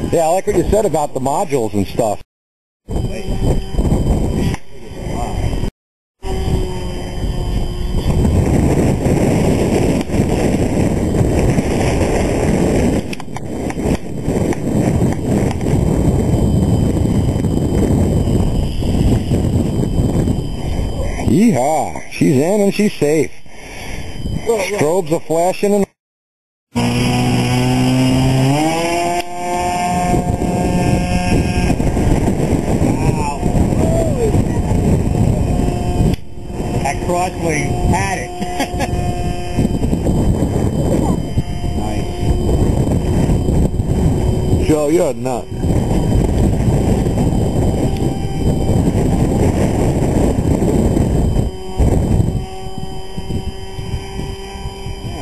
Yeah, I like what you said about the modules and stuff. Yeehaw! She's in and she's safe. Strobes are flashing and... Crossway had it. Nice. Joe, you're a nut. Yeah,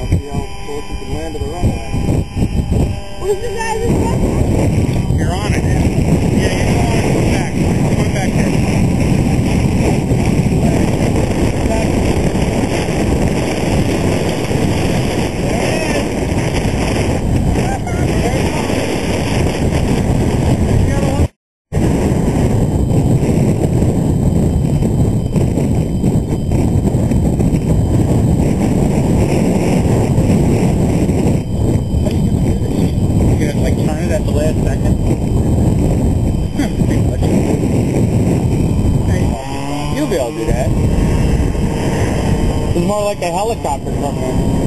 see how close you can land to the runway. Who's the guy that's back there? You're on it. Yeah, you're on it. Come back. Come back here. At the last second. You'll be able to do that. It's more like a helicopter coming in.